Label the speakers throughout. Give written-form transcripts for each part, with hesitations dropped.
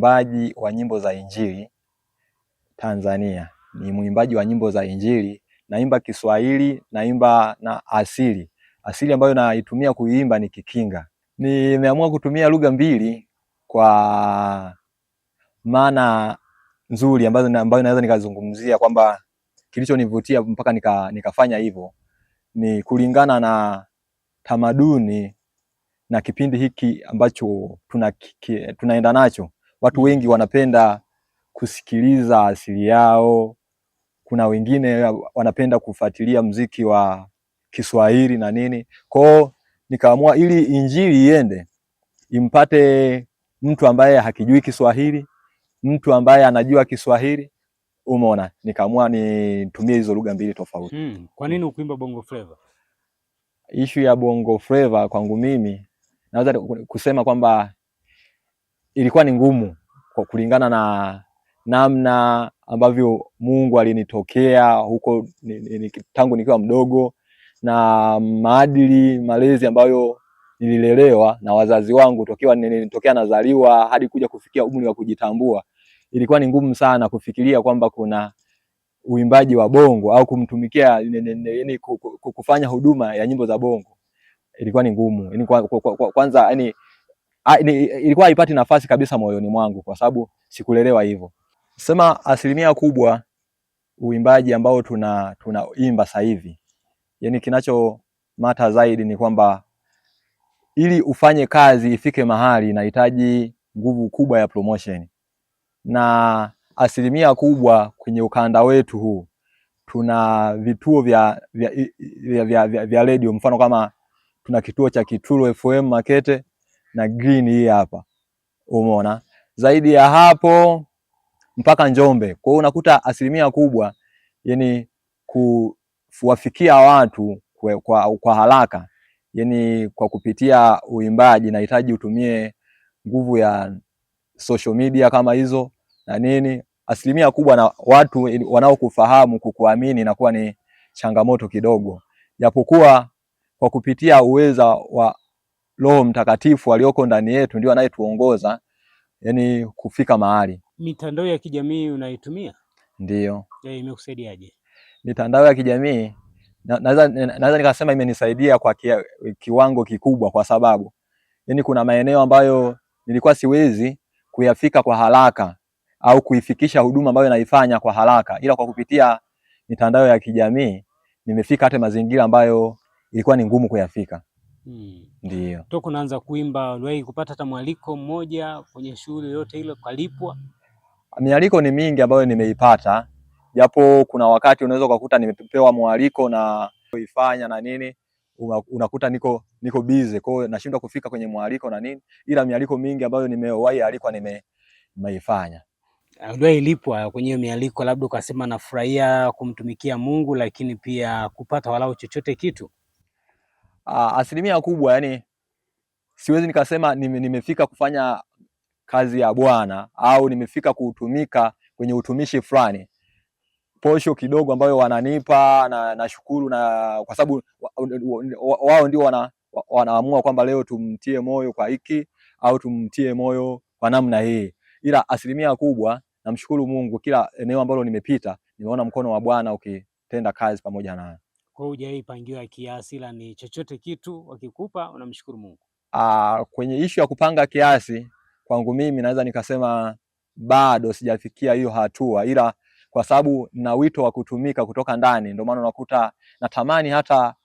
Speaker 1: mwimbaji wa nyimbo za Injili Tanzania. Ni mwimbaji wa nyimbo za Injili, naimba Kiswahili, naimba na asili. Asili ambayo naitumia kuimba ni Kikinga. Nimeamua kutumia lugha mbili kwa maana nzuri ambayo naweza nikazungumzia kwamba kilichonivutia mpaka nikafanya hivyo ni kulingana na tamaduni na kipindi hiki ambacho tunaenda nacho. Watu wengi wanapenda kusikiliza asili yao. Kuna wengine wanapenda kufuatilia mziki wa Kiswahili na nini. Kwao nikaamua ili Injili iende impate mtu ambaye hakijui Kiswahili, mtu ambaye anajua Kiswahili. Umeona, nikaamua nitumie hizo lugha mbili tofauti.
Speaker 2: Kwa nini ukuimba Bongo Flava?
Speaker 1: Issue ya Bongo Flava kwangu mimi naweza kusema kwamba ilikuwa ni ngumu kwa kulingana na namna ambavyo Mungu alinitokea huko tangu nikiwa mdogo, na maadili malezi ambayo nililelewa na wazazi wangu tokea nazaliwa hadi kuja kufikia umri wa kujitambua. Ilikuwa ni ngumu sana kufikiria kwamba kuna uimbaji wa bongo au kumtumikia kufanya huduma ya nyimbo za bongo. Ilikuwa ni ngumu. Kwanza ilikuwa haipati nafasi kabisa moyoni mwangu kwa sababu sikulelewa hivyo. Sema asilimia kubwa uimbaji ambao tunaimba sasa hivi, yani kinacho mata zaidi ni kwamba ili ufanye kazi ifike mahali inahitaji nguvu kubwa ya promotion. Na asilimia kubwa kwenye ukanda wetu huu tuna vituo vya radio, mfano kama tuna kituo cha Kitulo FM Makete na Green hii hapa. Umeona? Zaidi ya hapo mpaka Njombe. Kwa hiyo unakuta asilimia kubwa yani kuwafikia watu kwa haraka, yani kwa kupitia uimbaji inahitaji utumie nguvu ya social media kama hizo na nini. Asilimia kubwa na watu wanaokufahamu kukuamini inakuwa ni changamoto kidogo, japokuwa kwa kupitia uweza wa Roho Mtakatifu alioko ndani yetu ndio anayetuongoza yani kufika mahali.
Speaker 2: Mitandao ya kijamii unaitumia?
Speaker 1: Ndio.
Speaker 2: Imekusaidiaje?
Speaker 1: Mitandao ya kijamii naweza nikasema imenisaidia kwa kiwango kikubwa, kwa sababu yani kuna maeneo ambayo nilikuwa siwezi kuyafika kwa haraka au kuifikisha huduma ambayo naifanya kwa haraka, ila kwa kupitia mitandao ya kijamii nimefika hata mazingira ambayo ilikuwa ni ngumu kuyafika. Ndio.
Speaker 2: Toka unaanza kuimba uliwahi kupata hata mwaliko mmoja kwenye shughuli yote ile kalipwa?
Speaker 1: Mialiko ni mingi ambayo nimeipata, japo kuna wakati unaweza kukuta nimepewa mwaliko na kuifanya na nini, unakuta niko busy, kwa hiyo nashindwa kufika kwenye mwaliko na nini, ila mialiko mingi ambayo nimewahi alikwa nimeifanya.
Speaker 2: Uliwahi lipwa kwenye mialiko, labda ukasema nafurahia kumtumikia Mungu lakini pia kupata walau chochote kitu?
Speaker 1: Asilimia kubwa yani siwezi nikasema nimefika kufanya kazi ya Bwana au nimefika kutumika kwenye utumishi fulani. Posho kidogo ambayo wananipa na nashukuru, na kwa sababu wao ndio wanaamua kwamba leo tumtie moyo kwa hiki au tumtie moyo kwa namna hii, ila asilimia kubwa namshukuru Mungu, kila eneo ambalo nimepita nimeona mkono wa Bwana ukitenda kazi pamoja nayo.
Speaker 2: Kwa hiyo hujaipangiwa kiasi, ila ni chochote kitu wakikupa unamshukuru Mungu?
Speaker 1: Kwenye issue ya kupanga kiasi kwangu mimi naweza nikasema bado sijafikia hiyo hatua, ila kwa sababu na wito wa kutumika kutoka ndani, ndio maana unakuta natamani hata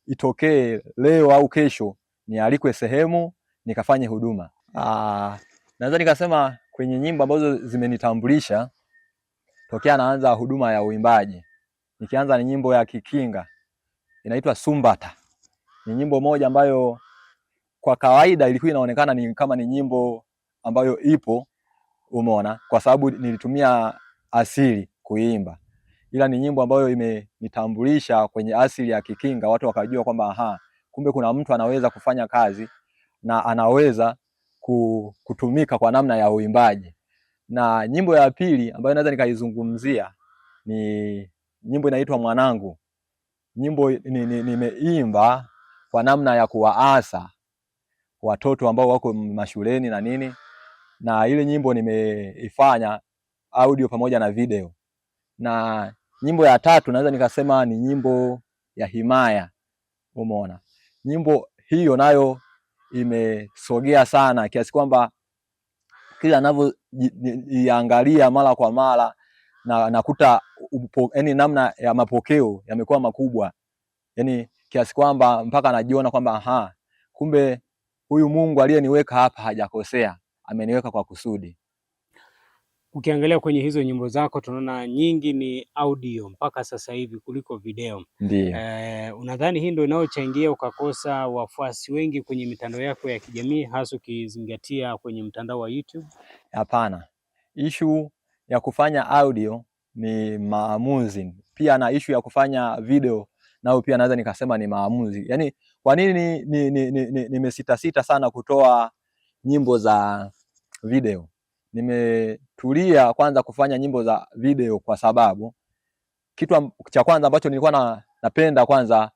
Speaker 1: itokee leo au kesho nialikwe sehemu nikafanye huduma. Naweza nikasema kwenye nyimbo ambazo zimenitambulisha tokea naanza huduma ya uimbaji, nikianza ni nyimbo ya Kikinga inaitwa Sumbata. Ni nyimbo moja ambayo kwa kawaida ilikuwa inaonekana ni kama ni nyimbo ambayo ipo, umeona, kwa sababu nilitumia asili kuimba, ila ni nyimbo ambayo imenitambulisha kwenye asili ya Kikinga. Watu wakajua kwamba kumbe kuna mtu anaweza kufanya kazi na anaweza kutumika kwa namna ya uimbaji. Na nyimbo ya pili ambayo naweza nikaizungumzia ni nyimbo inaitwa Mwanangu. Nyimbo nimeimba kwa namna ya kuwaasa watoto ambao wako mashuleni na nini, na ile nyimbo nimeifanya audio pamoja na video. Na nyimbo ya tatu naweza nikasema ni nyimbo ya himaya. Umeona, nyimbo hiyo nayo imesogea sana kiasi kwamba kila ninavyoiangalia mara kwa mara na nakuta yani namna ya mapokeo yamekuwa makubwa, yani kiasi kwamba mpaka najiona kwamba aha, kumbe huyu Mungu aliyeniweka hapa hajakosea, ameniweka kwa kusudi.
Speaker 2: Ukiangalia kwenye hizo nyimbo zako tunaona nyingi ni audio mpaka sasa hivi kuliko video.
Speaker 1: Ndiyo.
Speaker 2: Unadhani hii ndio inayochangia ukakosa wafuasi wengi kwenye mitandao yako ya kijamii, hasa ukizingatia kwenye mtandao wa YouTube?
Speaker 1: Hapana, issue ya kufanya audio ni maamuzi pia, na issue ya kufanya video nao pia naweza nikasema ni maamuzi. Yani kwa nini nimesita sana kutoa nyimbo za video? Nimetulia kwanza kufanya nyimbo za video kwa sababu kitu cha kwanza ambacho nilikuwa napenda kwanza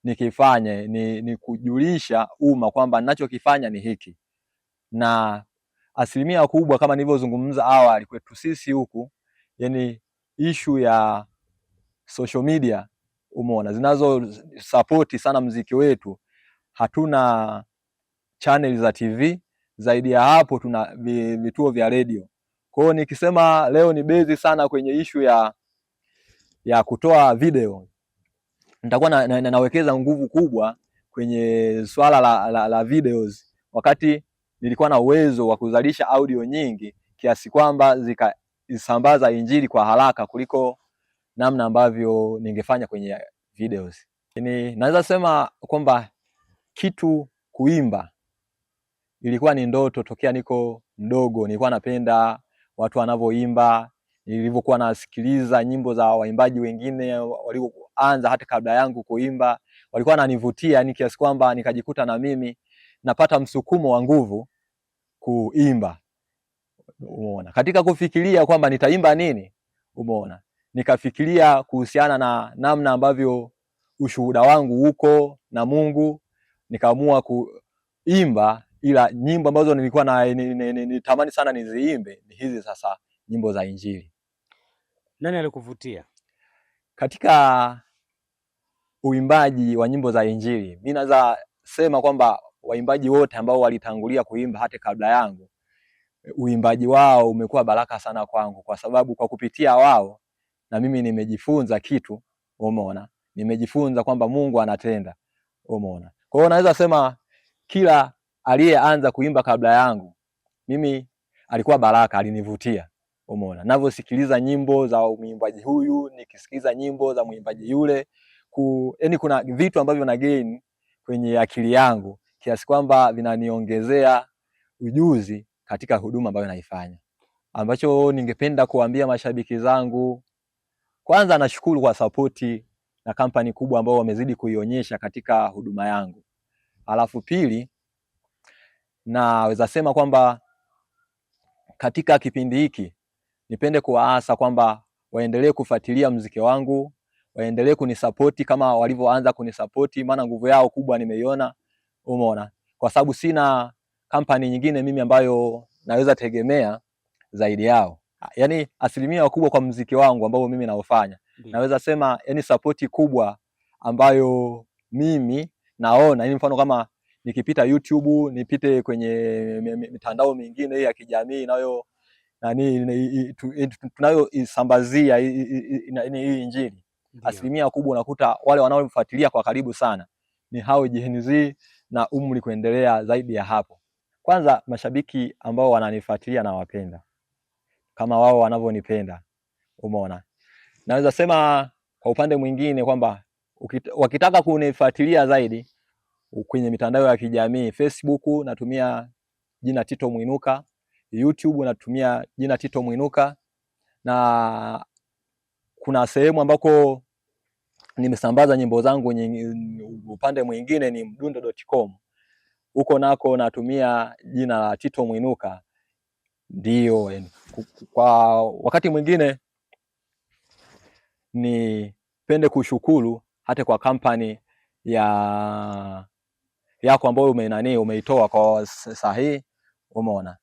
Speaker 1: nikifanye ni kujulisha umma kwamba ninachokifanya ni hiki. Na asilimia kubwa kama nilivyozungumza awali kwetu sisi huku, yani issue ya social media umeona zinazo support sana mziki wetu, hatuna channel za TV. Zaidi ya hapo tuna vituo vya radio. Kwa hiyo nikisema leo ni bezi sana kwenye issue ya kutoa video, nitakuwa nawekeza nguvu kubwa kwenye swala la videos, wakati nilikuwa na uwezo wa kuzalisha audio nyingi kiasi kwamba zikasambaza injili kwa haraka kuliko namna ambavyo ningefanya kwenye videos. Naweza sema kwamba kitu kuimba ilikuwa ni ndoto tokea niko mdogo. Nilikuwa napenda watu wanavyoimba, nilivyokuwa nasikiliza nyimbo za waimbaji wengine walioanza hata kabla yangu kuimba, walikuwa wananivutia ni kiasi kwamba nikajikuta na mimi napata msukumo wa nguvu kuimba. Umeona, katika kufikiria kwamba nitaimba nini, umeona, nikafikiria kuhusiana na namna ambavyo ushuhuda wangu uko na Mungu, nikaamua kuimba ila nyimbo ambazo nilikuwa nitamani sana niziimbe ni hizi sasa, nyimbo za Injili.
Speaker 2: Nani alikuvutia
Speaker 1: katika uimbaji wa nyimbo za Injili? Mimi naweza sema kwamba waimbaji wote ambao walitangulia kuimba hata kabla yangu, uimbaji wao umekuwa baraka sana kwangu, kwa sababu kwa kupitia wao na mimi nimejifunza kitu. Umeona, nimejifunza kwamba Mungu anatenda. Umeona, kwa hiyo naweza sema kila aliyeanza kuimba kabla yangu mimi alikuwa baraka, alinivutia. Umeona, ninavyosikiliza nyimbo za mwimbaji huyu, nikisikiliza nyimbo za mwimbaji yule, yani kuna vitu ambavyo na gain kwenye akili yangu kiasi kwamba vinaniongezea ujuzi katika huduma ambayo naifanya. Ambacho ningependa kuambia mashabiki zangu, kwanza nashukuru kwa sapoti na kampani kubwa ambao wamezidi kuionyesha katika huduma yangu. Alafu pili, naweza sema kwamba katika kipindi hiki nipende kuwaasa kwamba waendelee kufuatilia muziki wangu, waendelee kunisapoti kama walivyoanza kunisapoti, maana nguvu yao kubwa nimeiona. Umeona, kwa sababu sina kampani nyingine mimi ambayo naweza tegemea zaidi yao. Yani asilimia kubwa kwa muziki wangu ambao mimi naofanya, naweza sema yani sapoti kubwa ambayo mimi naona, yani mfano kama nikipita YouTube, nipite kwenye mitandao mingine ya kijamii nayo tunayo isambazia hii Injili, asilimia kubwa unakuta wale wanaofuatilia kwa karibu sana ni hao Gen Z na umri kuendelea zaidi ya hapo. Kwanza mashabiki ambao wananifuatilia na wapenda kama wao wanavyonipenda. Umeona, naweza sema kwa upande mwingine kwamba wakitaka kunifuatilia zaidi kwenye mitandao ya kijamii, Facebook natumia jina Tito Mwinuka, YouTube natumia jina Tito Mwinuka, na kuna sehemu ambako nimesambaza nyimbo zangu upande mwingine ni mdundo.com. Huko nako natumia jina la Tito Mwinuka. Ndio, kwa wakati mwingine nipende kushukuru hata kwa kampani yako ambayo umeitoa kwa sahihi. Umeona,